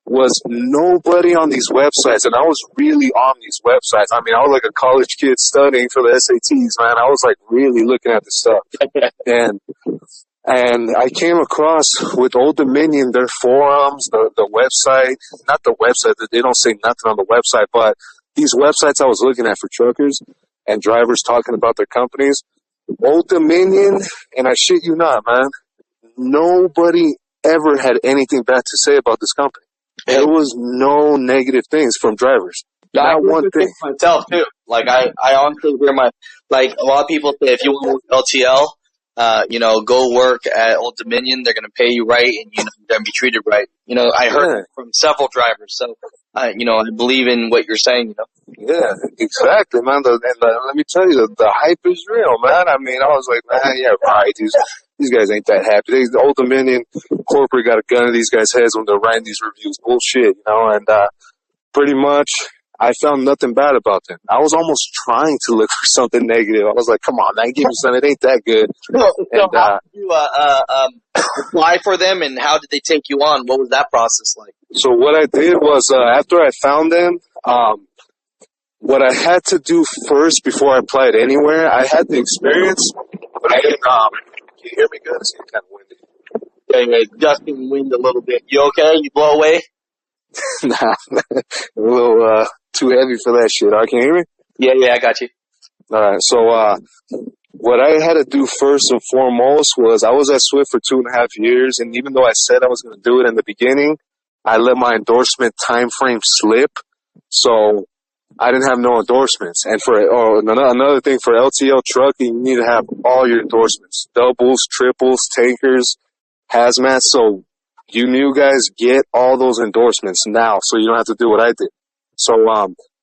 was nobody on these websites, and I was really on these websites. I mean, I was like a college kid studying for the SATs, man. I was like really looking at this stuff. And I came across with Old Dominion, their forums, the website, not the website, they don't say nothing on the website, but these websites I was looking at for truckers and drivers talking about their companies, Old Dominion, and I shit you not, man, nobody ever had anything bad to say about this company. There was no negative things from drivers. Not one thing. Myself too. Like I honestly hear like a lot of people say if you want to work LTL, go work at Old Dominion. They're gonna pay you right, and you're gonna be treated right. I heard it from several drivers. So, I believe in what you're saying. Yeah, exactly, man. Let me tell you, the hype is real, man. I mean, I was like, man, yeah, right. These guys ain't that happy. The Old Dominion corporate got a gun to these guys' heads when they're writing these reviews. Bullshit, and pretty much I found nothing bad about them. I was almost trying to look for something negative. I was like, come on, man, give me something. It ain't that good. So how did you apply for them, and how did they take you on? What was that process like? So what I did was after I found them, what I had to do first before I applied anywhere, I had the experience, but I didn't, can you hear me good? It's kind of windy. Yeah, gusting wind a little bit. You okay? You blow away? Nah, a little too heavy for that shit. Can you hear me? Yeah, I got you. All right, so what I had to do first and foremost was I was at Swift for 2.5 years, and even though I said I was going to do it in the beginning, I let my endorsement time frame slip, so I didn't have no endorsements. And another thing, for LTL trucking, you need to have all your endorsements: doubles, triples, tankers, hazmat. So you new guys get all those endorsements now, so you don't have to do what I did. So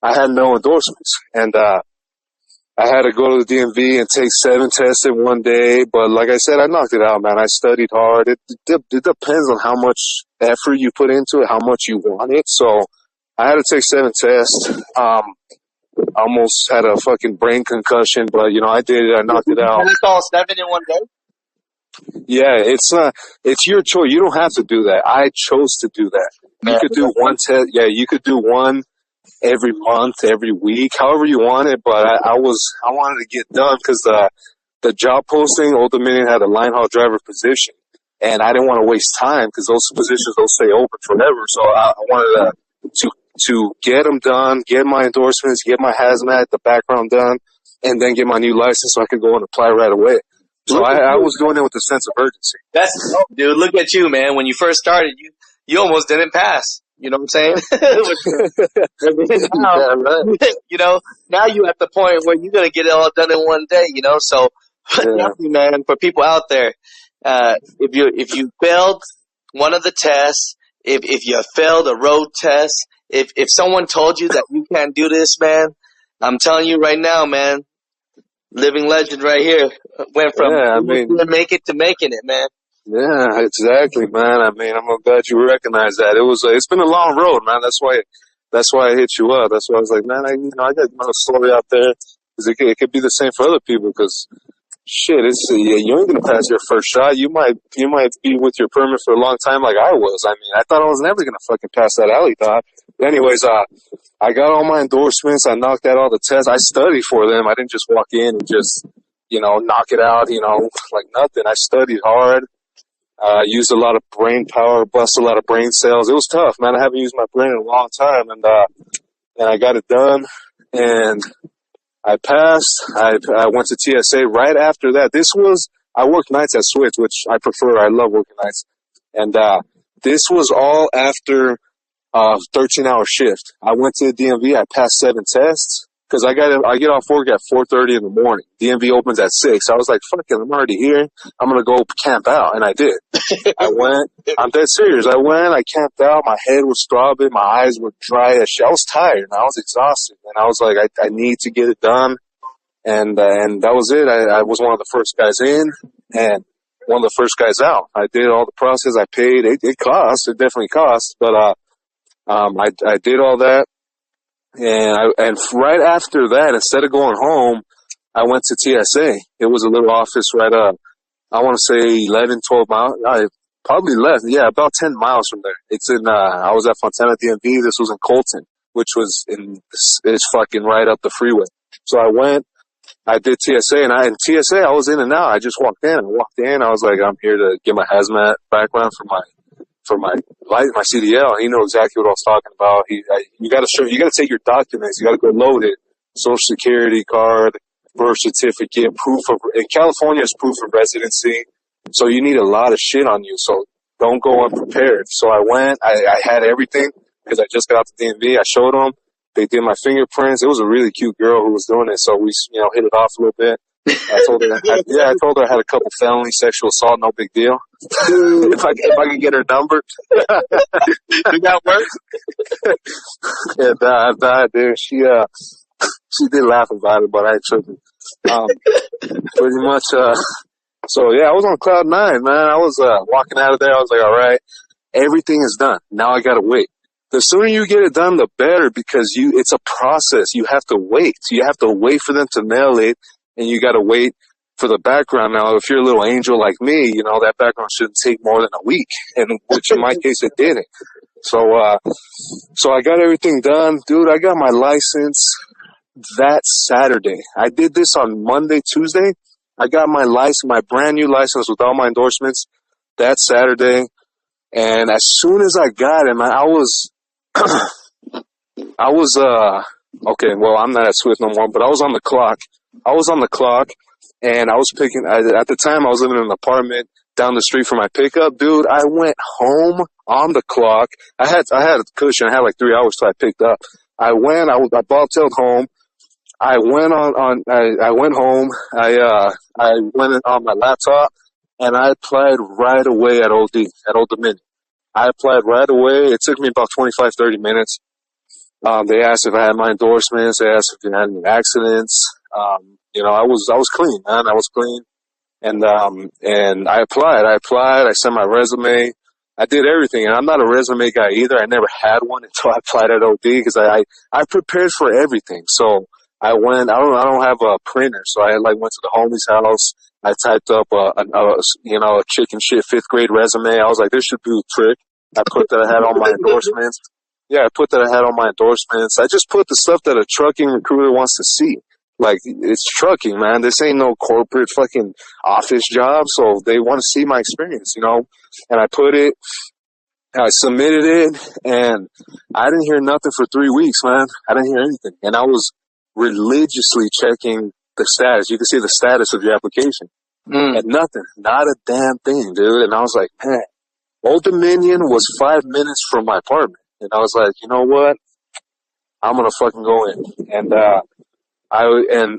I had no endorsements, and I had to go to the DMV and take 7 tests in one day. But like I said, I knocked it out, man. I studied hard. It depends on how much effort you put into it, how much you want it. So I had to take 7 tests. Almost had a fucking brain concussion, but I did it. I knocked it out. That's all 7 in one day? Yeah, it's your choice. You don't have to do that. I chose to do that. You could do one test. Yeah, you could do one every month, every week, however you want it. But I wanted to get done because the job posting, Old Dominion had a line haul driver position, and I didn't want to waste time because those positions don't stay open forever. So I wanted to get them done, get my endorsements, get my hazmat, the background done, and then get my new license so I could go and apply right away. So I was going in with a sense of urgency. That's dope, dude. Look at you, man. When you first started, you almost didn't pass. You know what I'm saying? Now you at the point where you're gonna get it all done in one day. So definitely, man. For people out there, if you failed one of the tests, if you failed a road test, if someone told you that you can't do this, man, I'm telling you right now, man. Living legend right here. Went from make it to making it, man. Yeah, exactly, man. I mean, I'm glad you recognize that. It's been a long road, man. That's why I hit you up. That's why I was like, man, I got another story out there. Cause it could be the same for other people. Cause shit, you ain't gonna pass your first shot. You might be with your permit for a long time, like I was. I mean, I thought I was never gonna fucking pass that alley dot. But anyways, I got all my endorsements. I knocked out all the tests. I studied for them. I didn't just walk in and just, knock it out, like nothing. I studied hard. Used a lot of brain power, busted a lot of brain cells. It was tough, man. I haven't used my brain in a long time, and I got it done, and I passed. I went to TSA right after that. I worked nights at Switch, which I prefer. I love working nights, and this was all after 13-hour shift. I went to the DMV. I passed 7 tests. Cause I get off work at 4:30 in the morning. DMV opens at 6. I was like, fuck it, I'm already here. I'm gonna go camp out. And I did. I went, I'm dead serious. I camped out. My head was throbbing. My eyes were dry as shit. I was tired and I was exhausted. And I was like, I need to get it done. And that was it. I was one of the first guys in and one of the first guys out. I did all the process. I paid. It cost. It definitely cost. But, I did all that. And right after that, instead of going home, I went to TSA. It was a little office right up, I want to say 11, 12 miles. Probably less. Yeah, about 10 miles from there. It's in, I was at Fontana DMV. This was in Colton, which was it's fucking right up the freeway. So I went, I did TSA, and TSA, I was in and out. I just walked in. I was like, I'm here to get my hazmat background for for my CDL. He knew exactly what I was talking about. You got to take your documents. You got to go load it. Social Security card, birth certificate, in California it's proof of residency. So you need a lot of shit on you. So don't go unprepared. So I went, I had everything because I just got out the DMV. I showed them. They did my fingerprints. It was a really cute girl who was doing it. So we, hit it off a little bit. I told her I had a couple felony sexual assault, no big deal. if I could get her number. Did that work? And, dude, she did laugh about it, but I ain't tripping. Pretty much, so yeah, I was on cloud nine, man. I was, walking out of there. I was like, all right, everything is done. Now I gotta wait. The sooner you get it done, the better, because it's a process. You have to wait. You have to wait for them to mail it, and you gotta wait for the background. Now, if you're a little angel like me, that background shouldn't take more than a week, and which in my case it didn't. So I got everything done. Dude, I got my license that Saturday. I did this on Monday, Tuesday. I got my license, my brand new license with all my endorsements that Saturday. And as soon as I got it, man, okay, well, I'm not at Swift no more, but I was on the clock. And I was at the time I was living in an apartment down the street from my pickup. Dude, I went home on the clock. I had a cushion. I had like 3 hours till I picked up. I bobtailed home. I went home. I went on my laptop and I applied right away at Old Dominion. I applied right away. It took me about 25, 30 minutes. They asked if I had my endorsements. They asked if I had any accidents. I was clean, man. I was clean. And I applied. I sent my resume. I did everything. And I'm not a resume guy either. I never had one until I applied at OD because I prepared for everything. So I don't have a printer. So I went to the homie's house. I typed up a chicken shit 5th grade resume. I was like, this should do the trick. I put that I had all my endorsements. Yeah, I put that I had all my endorsements. I just put the stuff that a trucking recruiter wants to see. Like, it's trucking, man. This ain't no corporate fucking office job. So they want to see my experience, And I put it, I submitted it, and I didn't hear nothing for 3 weeks, man. I didn't hear anything. And I was religiously checking the status. You can see the status of your application. And nothing. Not a damn thing, dude. And I was like, man, Old Dominion was 5 minutes from my apartment. And I was like, you know what? I'm gonna fucking go in. And I'm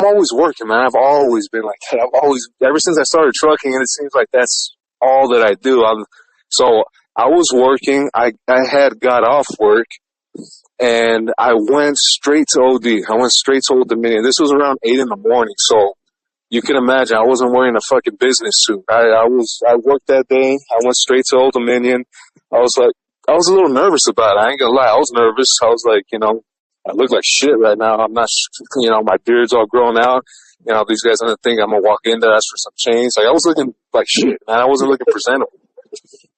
always working, man. I've always been like that. Ever since I started trucking, and it seems like that's all that I do. So I was working. I had got off work, and I went straight to OD. I went straight to Old Dominion. This was around 8 in the morning, so you can imagine I wasn't wearing a fucking business suit. I worked that day. I went straight to Old Dominion. I was a little nervous about it. I ain't gonna lie. I was nervous. I was like, I look like shit right now. I'm not, my beard's all grown out. These guys are gonna think I'm gonna walk in there, ask for some change. Like, I was looking like shit, man. I wasn't looking presentable.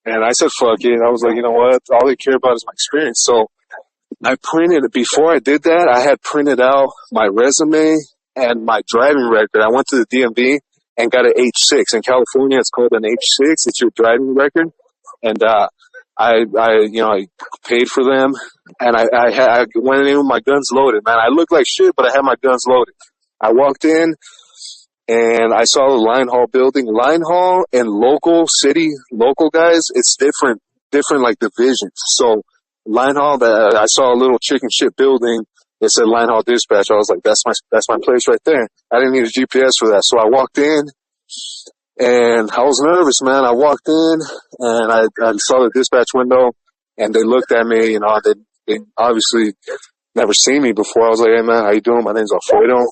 And I said, fuck it. I was like, you know what? All they care about is my experience. So before I did that, I had printed out my resume and my driving record. I went to the DMV and got an H6. In California, it's called an H6. It's your driving record. And, I paid for them, and I went in with my guns loaded, man. I looked like shit, but I had my guns loaded. I walked in, and I saw the line haul building. Line haul and local guys, it's different like divisions. So line haul, I saw a little chicken shit building. It said line haul dispatch. I was like, that's my place right there. I didn't need a GPS for that. So I walked in. And I was nervous, man. I walked in and I saw the dispatch window and they looked at me, they obviously never seen me before. I was like, hey man, how you doing? My name's Alfredo.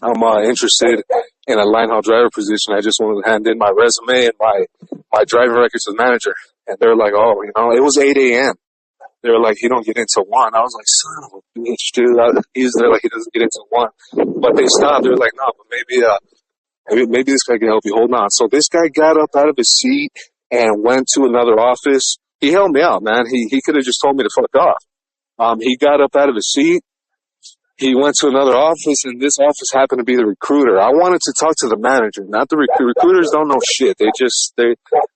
I'm interested in a line haul driver position. I just wanted to hand in my resume and my driving records to the manager. And they're like, oh, it was 8 a.m. They were like, he don't get into 1. I was like, son of a bitch, dude. They're like, he doesn't get into 1. But they stopped. They were like, no, but maybe this guy can help you. Hold on. So this guy got up out of his seat and went to another office. He helped me out, man. He could have just told me to fuck off. He got up out of his seat. he went to another office, and this office happened to be the recruiter. I wanted to talk to the manager, not the recruiter. Recruiters don't know shit. They're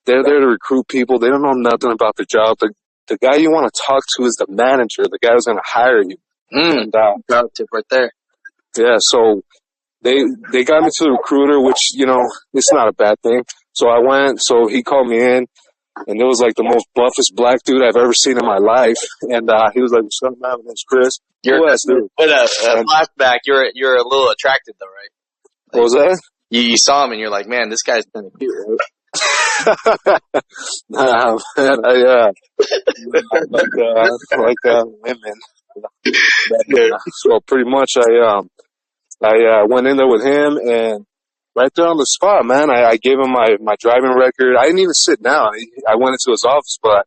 there to recruit people. They don't know nothing about the job. The guy you want to talk to is the manager, the guy who's going to hire you. And tip right there. Yeah, so they got me to the recruiter, which, it's not a bad thing. So I went, so he called me in, and it was like the most buffest black dude I've ever seen in my life. And he was like, "What's up, man? My name's Chris." With a flashback, you're a little attracted though, right? What was that? You saw him and you're like, man, this guy's kind of cute, right? Nah, man, I like women. So pretty much, I went in there with him, and right there on the spot, man, I gave him my driving record. I didn't even sit down. I went into his office, but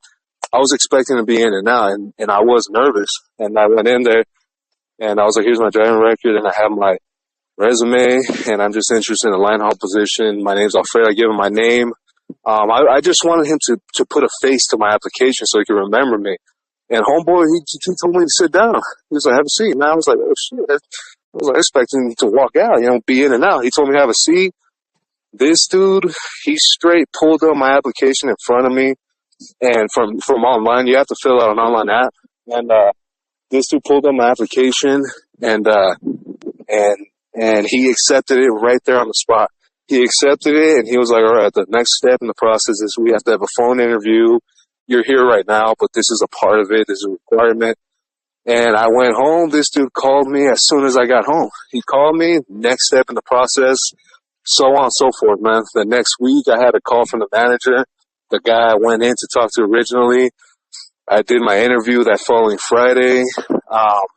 I was expecting to be in and out, and I was nervous. And I went in there, and I was like, "Here's my driving record, and I have my resume, and I'm just interested in a line haul position. My name's Alfred." I gave him my name. I just wanted him to put a face to my application so he could remember me. And homeboy, he told me to sit down. He was like, "Have a seat." And I was like, "Oh shit." I was like expecting him to walk out, be in and out. He told me to have a seat. This dude, he straight pulled up my application in front of me, and from online, you have to fill out an online app. And this dude pulled up my application, and he accepted it right there on the spot. He accepted it, and he was like, "All right, the next step in the process is we have to have a phone interview. You're here right now, but this is a part of it. This is a requirement." And I went home. This dude called me as soon as I got home. He called me, next step in the process, so on and so forth, man. The next week, I had a call from the manager, the guy I went in to talk to originally. I did my interview that following Friday. That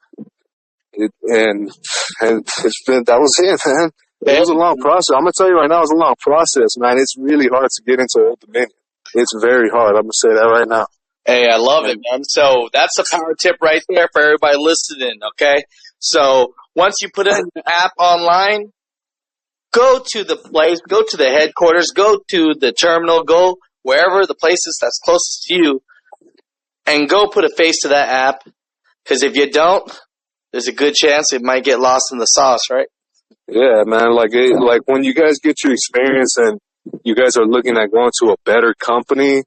was it, man. It was a long process. I'm going to tell you right now, it was a long process, man. It's really hard to get into Old Dominion. It's very hard. I'm going to say that right now. Hey, I love it, man. So that's a power tip right there for everybody listening, okay? So once you put in the app online, go to the place, go to the headquarters, go to the terminal, go wherever the place is that's closest to you, and go put a face to that app. Because if you don't, there's a good chance it might get lost in the sauce, right? Yeah, man. Like when you guys get your experience and you guys are looking at going to a better company,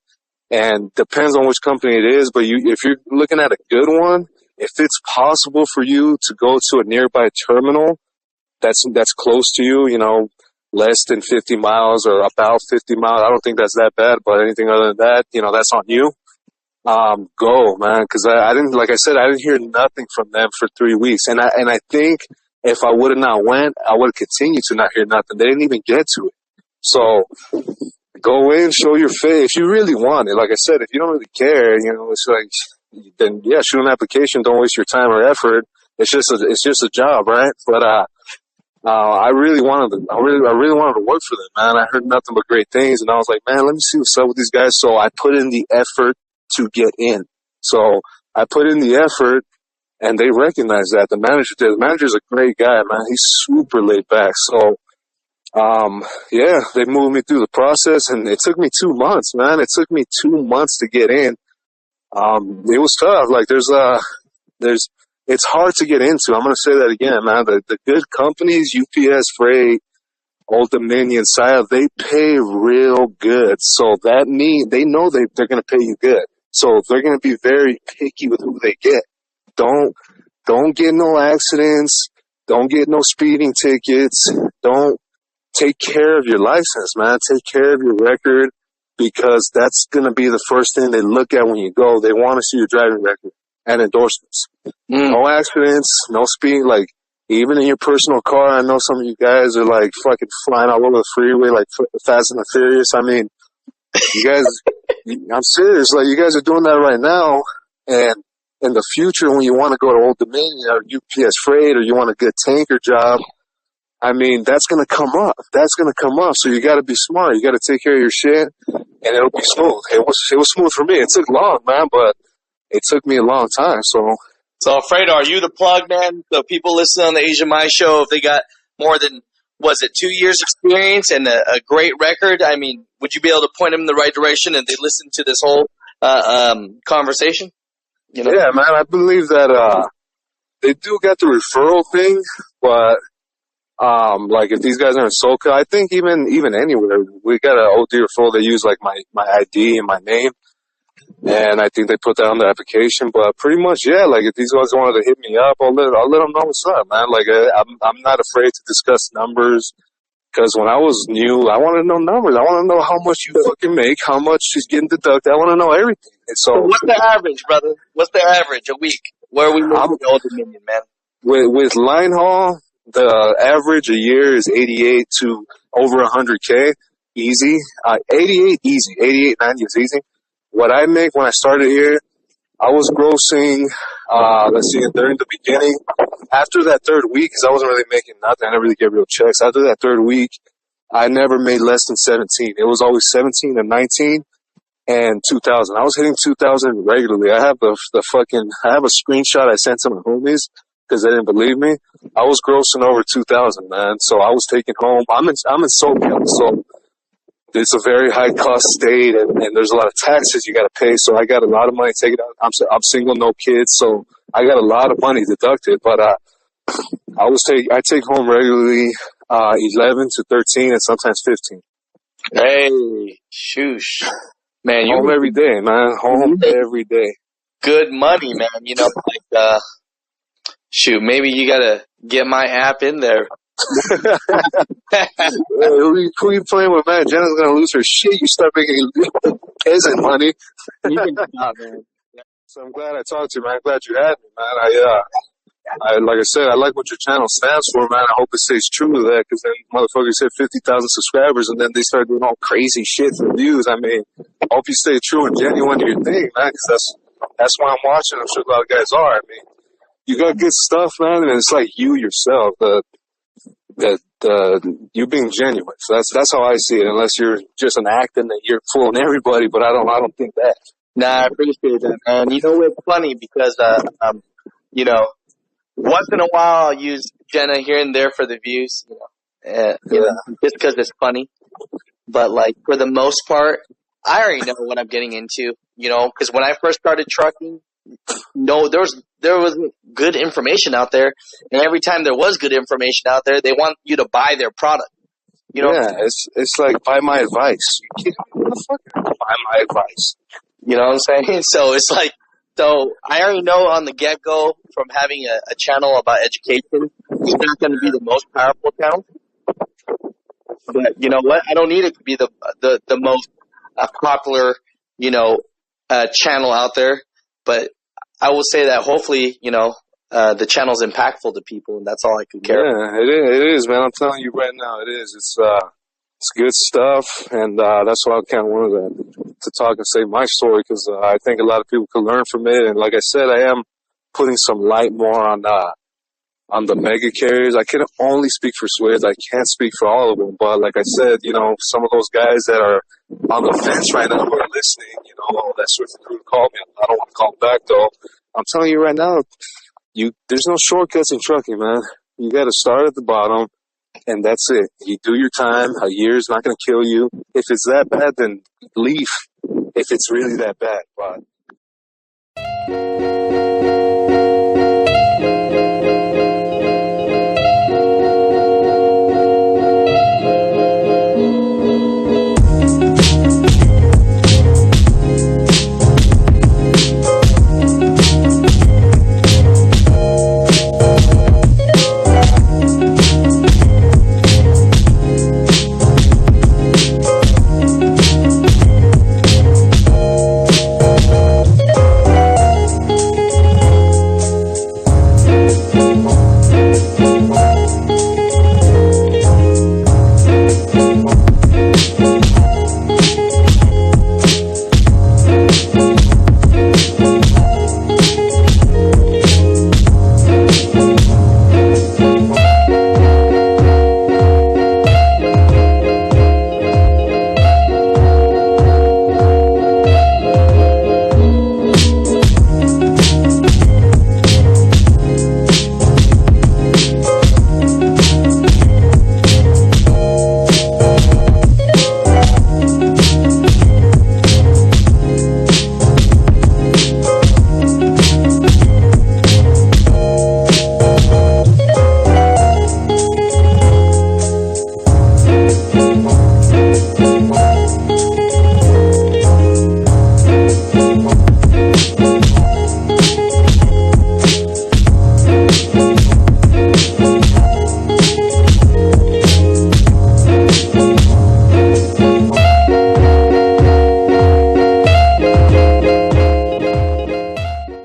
and depends on which company it is, but if you're looking at a good one, if it's possible for you to go to a nearby terminal that's close to you, less than 50 miles or about 50 miles, I don't think that's that bad, but anything other than that, that's on you. Go, man, because I didn't, like I said, I didn't hear nothing from them for 3 weeks, and I think if I would have not went, I would have continued to not hear nothing. They didn't even get to it. So go in, show your face if you really want it. Like I said, if you don't really care, it's like, then yeah, shoot an application. Don't waste your time or effort. It's just a job, right? But I really wanted to work for them, man. I heard nothing but great things, and I was like, man, let me see what's up with these guys. So I put in the effort to get in. So I put in the effort, and they recognize that. The manager did. The manager's a great guy, man. He's super laid back. So, yeah, they moved me through the process, and it took me 2 months, man. It took me 2 months to get in. It was tough. Like it's hard to get into. I'm going to say that again, man. The good companies, UPS, Freight, Old Dominion, Sile, they pay real good. So that means they know they're going to pay you good. So they're going to be very picky with who they get. Don't get no accidents. Don't get no speeding tickets. Don't take care of your license, man. Take care of your record, because that's going to be the first thing they look at when you go. They want to see your driving record and endorsements. No accidents, no speeding. Like, even in your personal car, I know some of you guys are like fucking flying all over the freeway like Fast and the Furious. I mean, you guys, I'm serious. Like, you guys are doing that right now. And in the future, when you want to go to Old Dominion or UPS Freight, or you want a good tanker job, I mean, that's going to come up. That's going to come up. So you got to be smart. You got to take care of your shit, and it'll be smooth. It was smooth for me. It took long, man, but it took me a long time. So Alfredo, are you the plug, man? So people listening on the Asian Mind Show, if they got more than, 2 years experience and a great record, I mean, would you be able to point them in the right direction and they listen to this whole conversation? Yeah, man, I believe that they do get the referral thing, but like if these guys are in SoCal, I think even anywhere, we got an OD referral. They use like my ID and my name, and I think they put that on the application. But pretty much, yeah, like if these guys wanted to hit me up, I'll let them know what's up, man. Like I'm not afraid to discuss numbers. Because when I was new, I wanted to know numbers. I want to know how much you fucking make, how much is getting deducted. I want to know everything. And so what's the average, brother? What's the average a week? Where are we moving the Old Dominion, man? with line haul, the average a year is 88 to over 100K, easy. 88 easy. 88, 90 is easy. What I make when I started here, I was grossing, let's see, during the beginning, after that third week, because I wasn't really making nothing, I didn't really get real checks. After that third week, I never made less than 17. It was always 17 and 19 and 2,000. I was hitting 2,000 regularly. I have I have a screenshot I sent to my homies because they didn't believe me. I was grossing over 2,000, man. So I was taking home, I'm in SoCal, so it's a very high cost state, and there's a lot of taxes you got to pay. So I got a lot of money taken out. I'm single, no kids, so I got a lot of money deducted. But I take home regularly 11 to 13, and sometimes 15. Hey, shoosh, man, Home every day, man. Home every day. Good money, man. You know, like shoot, maybe you gotta get my app in there. Who you playing with, man? Jenna's gonna lose her shit. You start making peasant money. You can stop, man. So I'm glad I talked to you, man. I'm glad you had me, man. I like I said, I like what your channel stands for, man. I hope it stays true to that, because then motherfuckers hit 50,000 subscribers and then they start doing all crazy shit for views. I mean, I hope you stay true and genuine to your thing, man, because that's why I'm watching. I'm sure a lot of guys are. I mean, you got good stuff, man, and it's like you yourself, you being genuine. So that's how I see it. Unless you're just an acting that you're fooling everybody, but I don't think that. Nah, I appreciate that, man. You know, it's funny because you know, once in a while I'll use Jenna here and there for the views, you know, just because it's funny. But like for the most part, I already know what I'm getting into. You know, because when I first started trucking, no, there wasn't good information out there, and every time there was good information out there, they want you to buy their product. You know, yeah, it's like buy my advice. You kidding me? Motherfucker, buy my advice. You know what I'm saying? So it's like, so I already know on the get go from having a channel about education, it's not going to be the most powerful channel. But you know what? I don't need it to be the most popular, you know, channel out there. But I will say that hopefully, you know, the channel's impactful to people, and that's all I can care about. Yeah, it is, man. I'm telling you right now, it is. It's good stuff, and that's why I kind of wanted to talk and say my story, because I think a lot of people can learn from it. And like I said, I am putting some light more on the mega carriers. I can only speak for Swift. I can't speak for all of them, but like I said, you know, some of those guys that are on the fence right now who are listening, you know, oh, that Swift crew called me. I don't want to call them back though. I'm telling you right now, there's no shortcuts in trucking, man. You got to start at the bottom, and that's it. You do your time. A year's not going to kill you. If it's that bad, then leave. If it's really that bad, but